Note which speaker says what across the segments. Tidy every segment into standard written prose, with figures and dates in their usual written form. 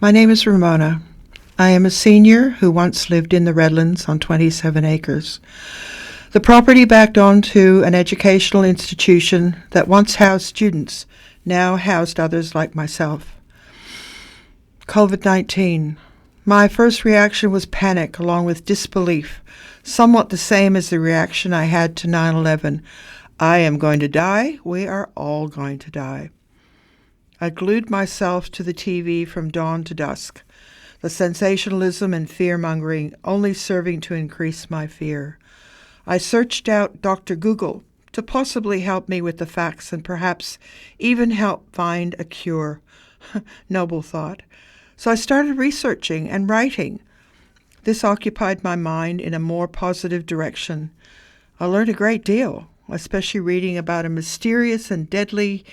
Speaker 1: My name is Ramona. I am a senior who once lived in the Redlands on 27 acres. The property backed onto an educational institution that once housed students, now housed others like myself. COVID-19. My first reaction was panic along with disbelief, somewhat the same as the reaction I had to 9/11. I am going to die. We are all going to die. I glued myself to the TV from dawn to dusk, the sensationalism and fear-mongering only serving to increase my fear. I searched out Dr. Google to possibly help me with the facts and perhaps even help find a cure. Noble thought. So I started researching and writing. This occupied my mind in a more positive direction. I learned a great deal, especially reading about a mysterious and deadly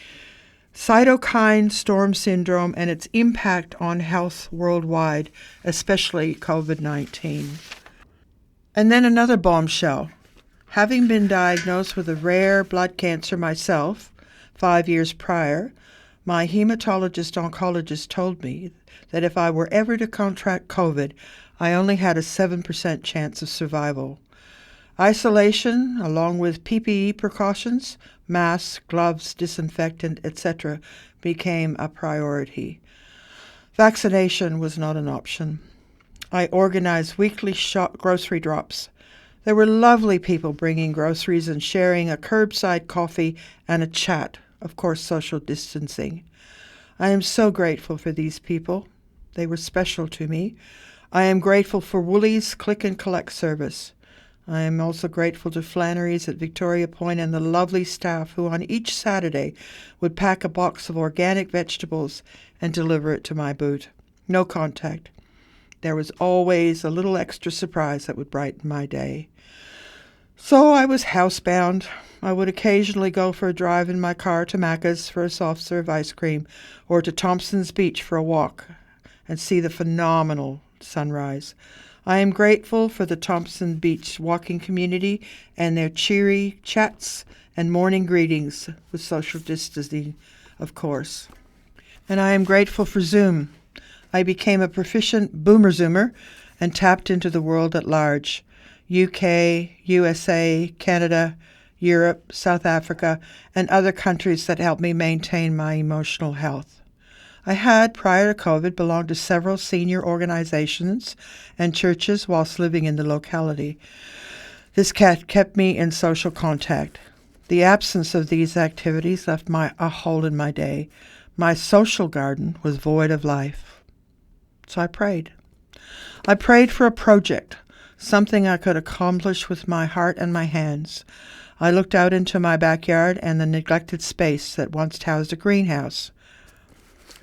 Speaker 1: cytokine storm syndrome and its impact on health worldwide, especially COVID-19. And then another bombshell. Having been diagnosed with a rare blood cancer myself 5 years prior, my hematologist-oncologist told me that if I were ever to contract COVID, I only had a 7% chance of survival. Isolation, along with PPE precautions, masks, gloves, disinfectant, etc., became a priority. Vaccination was not an option. I organized weekly grocery drops. There were lovely people bringing groceries and sharing a curbside coffee and a chat, of course social distancing. I am so grateful for these people. They were special to me. I am grateful for Woolies Click and Collect service. I am also grateful to Flannery's at Victoria Point and the lovely staff who on each Saturday would pack a box of organic vegetables and deliver it to my boot. No contact. There was always a little extra surprise that would brighten my day. So I was housebound. I would occasionally go for a drive in my car to Macca's for a soft serve ice cream or to Thompson's Beach for a walk and see the phenomenal sunrise. I am grateful for the Thompson Beach walking community and their cheery chats and morning greetings with social distancing, of course. And I am grateful for Zoom. I became a proficient boomer Zoomer and tapped into the world at large. UK, USA, Canada, Europe, South Africa, and other countries that helped me maintain my emotional health. I had, prior to COVID, belonged to several senior organizations and churches whilst living in the locality. This kept me in social contact. The absence of these activities left a hole in my day. My social garden was void of life. So I prayed. I prayed for a project, something I could accomplish with my heart and my hands. I looked out into my backyard and the neglected space that once housed a greenhouse.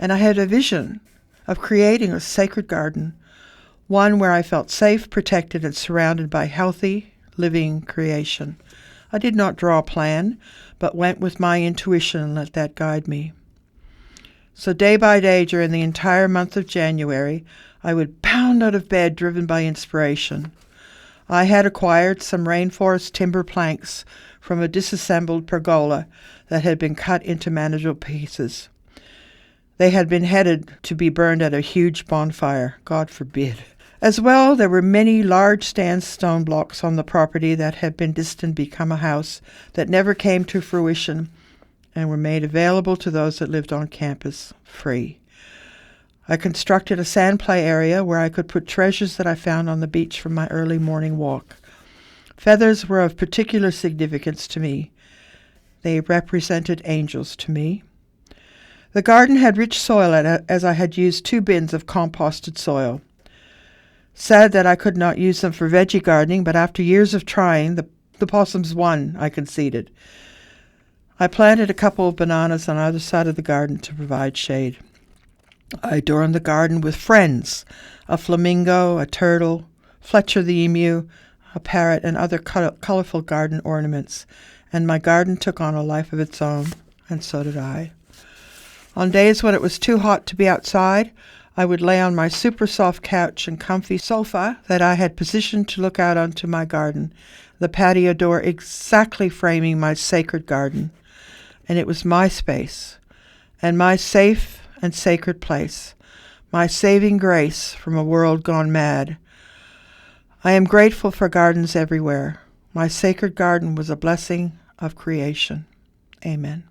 Speaker 1: And I had a vision of creating a sacred garden, one where I felt safe, protected, and surrounded by healthy, living creation. I did not draw a plan, but went with my intuition and let that guide me. So day by day during the entire month of January, I would bound out of bed driven by inspiration. I had acquired some rainforest timber planks from a disassembled pergola that had been cut into manageable pieces. They had been headed to be burned at a huge bonfire, God forbid. As well, there were many large sandstone blocks on the property that had been destined to become a house that never came to fruition and were made available to those that lived on campus free. I constructed a sand play area where I could put treasures that I found on the beach from my early morning walk. Feathers were of particular significance to me. They represented angels to me. The garden had rich soil in it, as I had used 2 bins of composted soil. Sad that I could not use them for veggie gardening, but after years of trying, the possums won, I conceded. I planted a couple of bananas on either side of the garden to provide shade. I adorned the garden with friends, a flamingo, a turtle, Fletcher the emu, a parrot, and other colorful garden ornaments, and my garden took on a life of its own, and so did I. On days when it was too hot to be outside, I would lay on my super soft couch and comfy sofa that I had positioned to look out onto my garden, the patio door exactly framing my sacred garden. And it was my space, and my safe and sacred place, my saving grace from a world gone mad. I am grateful for gardens everywhere. My sacred garden was a blessing of creation. Amen.